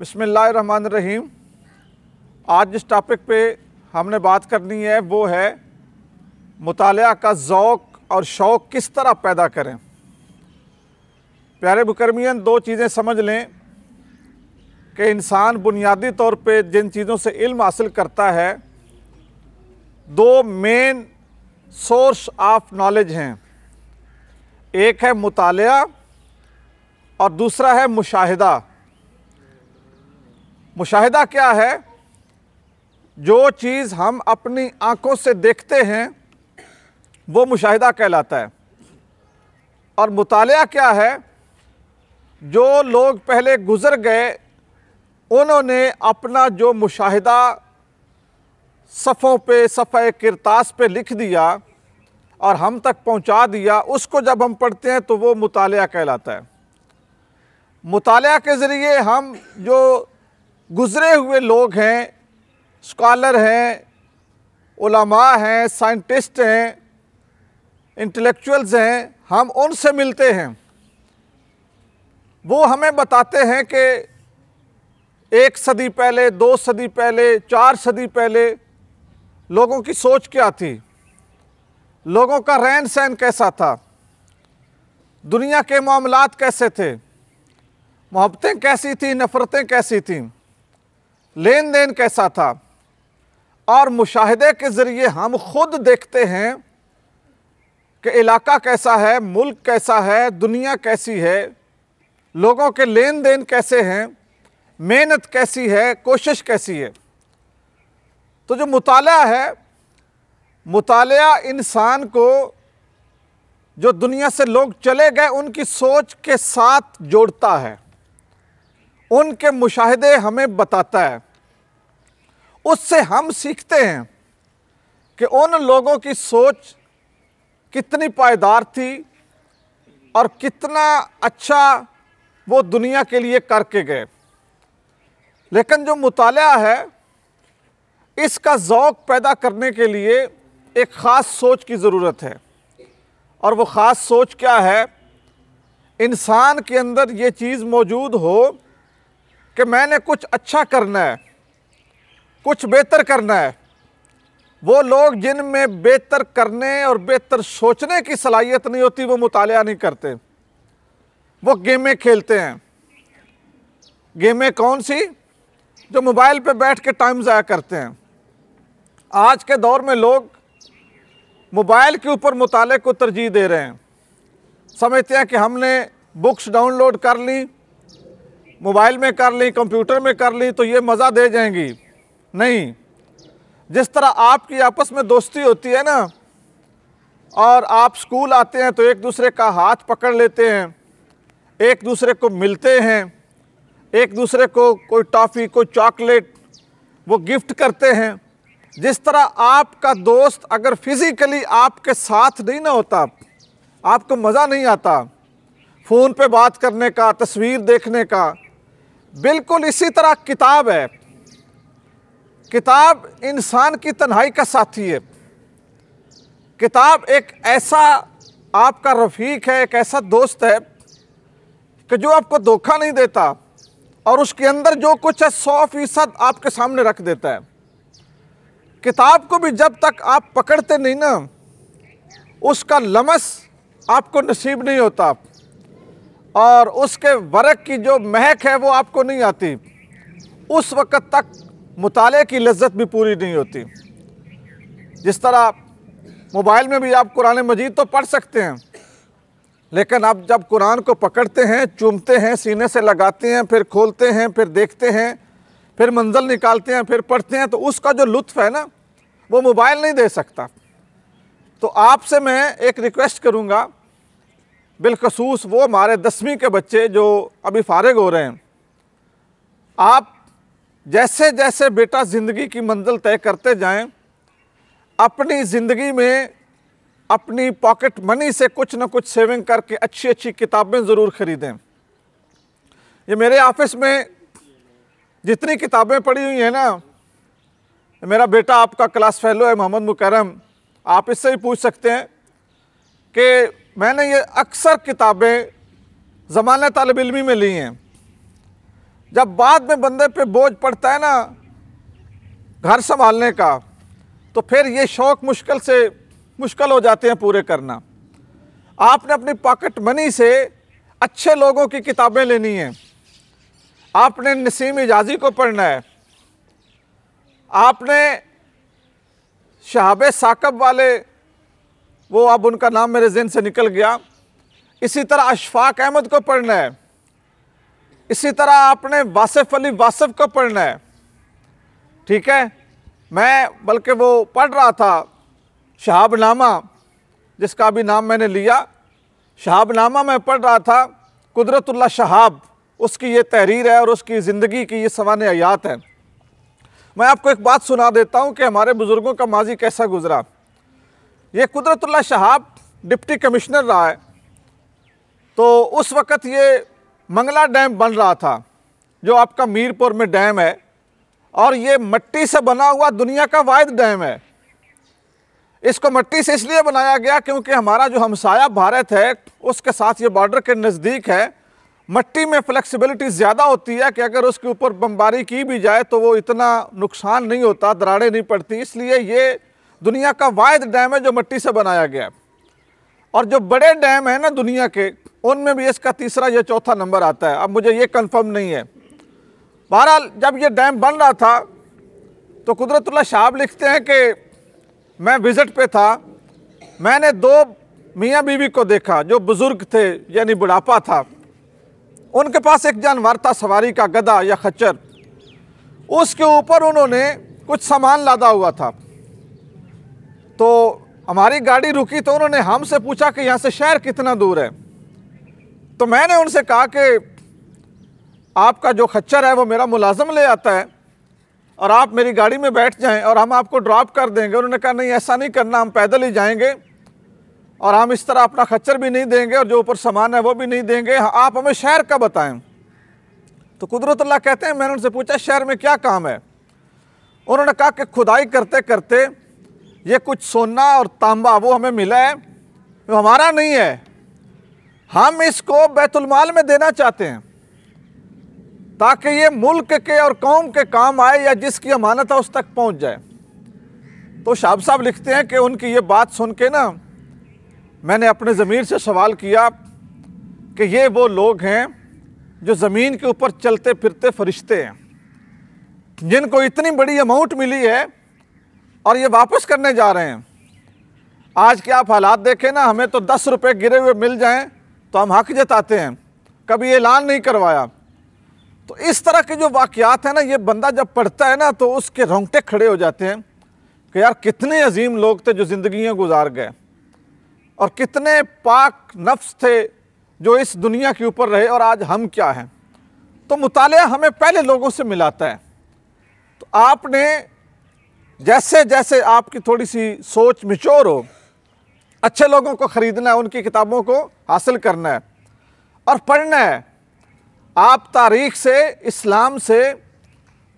बिस्मिल्लाहिर्रहमानिर्रहीम। आज जिस टॉपिक पे हमने बात करनी है वो है मुतालिया का ज़ौक़ और शौक़ किस तरह पैदा करें। प्यारे मुकरमियन, दो चीज़ें समझ लें कि इंसान बुनियादी तौर पे जिन चीज़ों से इल्म हासिल करता है, दो मेन सोर्स ऑफ नॉलेज हैं। एक है मुतालिया और दूसरा है मुशाहिदा। मुशाहिदा क्या है? जो चीज़ हम अपनी आंखों से देखते हैं वो मुशाहिदा कहलाता है। और मुतालिया क्या है? जो लोग पहले गुज़र गए उन्होंने अपना जो मुशाहिदा सफ़ों पे, सफ़े किरतास पे लिख दिया और हम तक पहुंचा दिया, उसको जब हम पढ़ते हैं तो वो मुतालिया कहलाता है। मुतालिया के ज़रिए हम जो गुज़रे हुए लोग हैं, स्कॉलर हैं, उलमा हैं, साइंटिस्ट हैं, इंटेलेक्चुअल्स हैं, हम उनसे मिलते हैं। वो हमें बताते हैं कि 1 सदी पहले, 2 सदी पहले, 4 सदी पहले लोगों की सोच क्या थी, लोगों का रहन सहन कैसा था, दुनिया के मामलात कैसे थे, मोहब्बतें कैसी थी, नफ़रतें कैसी थीं, लेन देन कैसा था। और मुशाहिदे के ज़रिए हम खुद देखते हैं कि इलाका कैसा है, मुल्क कैसा है, दुनिया कैसी है, लोगों के लेन देन कैसे हैं, मेहनत कैसी है, कोशिश कैसी है। तो जो मुतालिया है, मुतालिया इंसान को जो दुनिया से लोग चले गए उनकी सोच के साथ जोड़ता है, उनके मुशाहिदे हमें बताता है। उससे हम सीखते हैं कि उन लोगों की सोच कितनी पायदार थी और कितना अच्छा वो दुनिया के लिए करके गए। लेकिन जो मुतालिया है, इसका ज़ौक़ पैदा करने के लिए एक ख़ास सोच की ज़रूरत है। और वो ख़ास सोच क्या है? इंसान के अंदर ये चीज़ मौजूद हो कि मैंने कुछ अच्छा करना है, कुछ बेहतर करना है। वो लोग जिनमें बेहतर करने और बेहतर सोचने की सलाहियत नहीं होती, वो मुतालिया नहीं करते, वो गेमें खेलते हैं। गेमें कौन सी? जो मोबाइल पे बैठ के टाइम ज़ाया करते हैं। आज के दौर में लोग मोबाइल के ऊपर मुताले को तरजीह दे रहे हैं। समझते हैं कि हमने बुक्स डाउनलोड कर ली, मोबाइल में कर ली, कंप्यूटर में कर ली तो ये मज़ा दे जाएंगी। नहीं, जिस तरह आपकी आपस में दोस्ती होती है ना, और आप स्कूल आते हैं तो एक दूसरे का हाथ पकड़ लेते हैं, एक दूसरे को मिलते हैं, एक दूसरे को कोई टॉफ़ी, कोई चॉकलेट वो गिफ्ट करते हैं। जिस तरह आपका दोस्त अगर फिज़िकली आपके साथ नहीं ना होता, आपको मज़ा नहीं आता फ़ोन पे बात करने का, तस्वीर देखने का। बिल्कुल इसी तरह किताब है। किताब इंसान की तन्हाई का साथी है। किताब एक ऐसा आपका रफ़ीक है, एक ऐसा दोस्त है कि जो आपको धोखा नहीं देता और उसके अंदर जो कुछ है 100% आपके सामने रख देता है। किताब को भी जब तक आप पकड़ते नहीं ना, उसका लमस आपको नसीब नहीं होता और उसके वर्क की जो महक है वो आपको नहीं आती। उस वक़्त तक मुताले की लज्जत भी पूरी नहीं होती। जिस तरह मोबाइल में भी आप कुरान मजीद तो पढ़ सकते हैं, लेकिन आप जब कुरान को पकड़ते हैं, चूमते हैं, सीने से लगाते हैं, फिर खोलते हैं, फिर देखते हैं, फिर मंज़िल निकालते हैं, फिर पढ़ते हैं, तो उसका जो लुत्फ़ है ना, वो मोबाइल नहीं दे सकता। तो आपसे मैं एक रिक्वेस्ट करूँगा, बिलखसूस वो हमारे 10वीं के बच्चे जो अभी फ़ारिग हो रहे हैं, आप जैसे जैसे बेटा ज़िंदगी की मंजिल तय करते जाएं, अपनी ज़िंदगी में अपनी पॉकेट मनी से कुछ ना कुछ सेविंग करके अच्छी अच्छी किताबें ज़रूर ख़रीदें। ये मेरे ऑफिस में जितनी किताबें पड़ी हुई हैं ना, मेरा बेटा आपका क्लास फेलो है मोहम्मद मुकरम, आप इससे ही पूछ सकते हैं कि मैंने ये अक्सर किताबें ज़माने तालिब इल्मी में ली हैं। जब बाद में बंदे पे बोझ पड़ता है ना घर संभालने का, तो फिर ये शौक़ मुश्किल हो जाते हैं पूरे करना। आपने अपनी पॉकेट मनी से अच्छे लोगों की किताबें लेनी हैं। आपने नसीम इजाज़ी को पढ़ना है, आपने शहाब साकब वाले, वो अब उनका नाम मेरे ज़हन से निकल गया, इसी तरह अशफाक अहमद को पढ़ना है, इसी तरह आपने वासिफ अली वासिफ को पढ़ना है। ठीक है, मैं बल्कि वो पढ़ रहा था शहाबनामा, जिसका भी नाम मैंने लिया, शहाबनामा मैं पढ़ रहा था, कुदरतुल्लाह शहाब उसकी ये तहरीर है और उसकी ज़िंदगी की ये सवाने हयात है। मैं आपको एक बात सुना देता हूँ कि हमारे बुज़ुर्गों का माजी कैसा गुज़रा। ये कुदरतुल्लाह शहाब डिप्टी कमिश्नर रहा है, तो उस वक़्त ये मंगला डैम बन रहा था, जो आपका मीरपुर में डैम है, और ये मिट्टी से बना हुआ दुनिया का वाहिद डैम है। इसको मिट्टी से इसलिए बनाया गया क्योंकि हमारा जो हमसाया भारत है उसके साथ ये बॉर्डर के नज़दीक है। मिट्टी में फ्लेक्सिबिलिटी ज़्यादा होती है कि अगर उसके ऊपर बमबारी की भी जाए तो वो इतना नुकसान नहीं होता, दरारें नहीं पड़ती, इसलिए ये दुनिया का वाहिद डैम है जो मिट्टी से बनाया गया। और जो बड़े डैम हैं ना दुनिया के, उनमें भी इसका तीसरा या चौथा नंबर आता है। अब मुझे ये कंफर्म नहीं है। बहरहाल जब ये डैम बन रहा था तो कुदरतुल्लाह शहाब लिखते हैं कि मैं विज़िट पे था, मैंने 2 मियाँ बीवी को देखा जो बुज़ुर्ग थे, यानी बुढ़ापा था। उनके पास एक जानवर था सवारी का, गधा या खच्चर, उसके ऊपर उन्होंने कुछ सामान लादा हुआ था। तो हमारी गाड़ी रुकी तो उन्होंने हमसे पूछा कि यहाँ से शहर कितना दूर है। तो मैंने उनसे कहा कि आपका जो खच्चर है वो मेरा मुलाजिम ले आता है और आप मेरी गाड़ी में बैठ जाएं और हम आपको ड्रॉप कर देंगे। उन्होंने कहा नहीं, ऐसा नहीं करना, हम पैदल ही जाएंगे और हम इस तरह अपना खच्चर भी नहीं देंगे और जो ऊपर सामान है वो भी नहीं देंगे, आप हमें शहर का बताएं। तो कुदरतुल्लाह कहते हैं मैंने उनसे पूछा शहर में क्या काम है। उन्होंने कहा कि खुदाई करते करते ये कुछ सोना और तांबा वो हमें मिला है, वो हमारा नहीं है, हम इसको बैतुलमाल में देना चाहते हैं ताकि ये मुल्क के और कौम के काम आए या जिसकी अमानत है उस तक पहुंच जाए। तो शहाब साहब लिखते हैं कि उनकी ये बात सुन के ना मैंने अपने ज़मीर से सवाल किया कि ये वो लोग हैं जो ज़मीन के ऊपर चलते फिरते फरिश्ते हैं, जिनको इतनी बड़ी अमाउंट मिली है और ये वापस करने जा रहे हैं। आज के आप हालात देखें ना, हमें तो 10 रुपये गिरे हुए मिल जाएं तो हम हक जताते हैं, कभी ऐलान नहीं करवाया। तो इस तरह के जो वाक़यात हैं ना, ये बंदा जब पढ़ता है ना तो उसके रोंगटे खड़े हो जाते हैं कि यार कितने अजीम लोग थे जो ज़िंदगियाँ गुजार गए और कितने पाक नफ्स थे जो इस दुनिया के ऊपर रहे और आज हम क्या हैं। तो मुतालिया हमें पहले लोगों से मिलाता है। तो आपने जैसे जैसे आपकी थोड़ी सी सोच मिच्योर हो, अच्छे लोगों को ख़रीदना है, उनकी किताबों को हासिल करना है और पढ़ना है। आप तारीख़ से, इस्लाम से,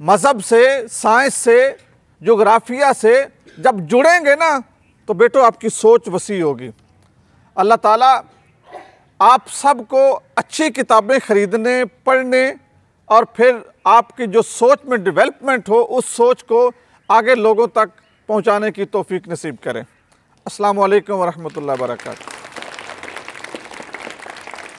मज़हब से, साइंस से, जोग्राफिया से जब जुड़ेंगे ना तो बेटो आपकी सोच वसी होगी। अल्लाह ताला आप सबको अच्छी किताबें ख़रीदने, पढ़ने और फिर आपकी जो सोच में डेवलपमेंट हो उस सोच को आगे लोगों तक पहुंचाने की तौफीक नसीब करें। अस्सलामु अलैकुम व रहमतुल्लाहि व बरकातहू।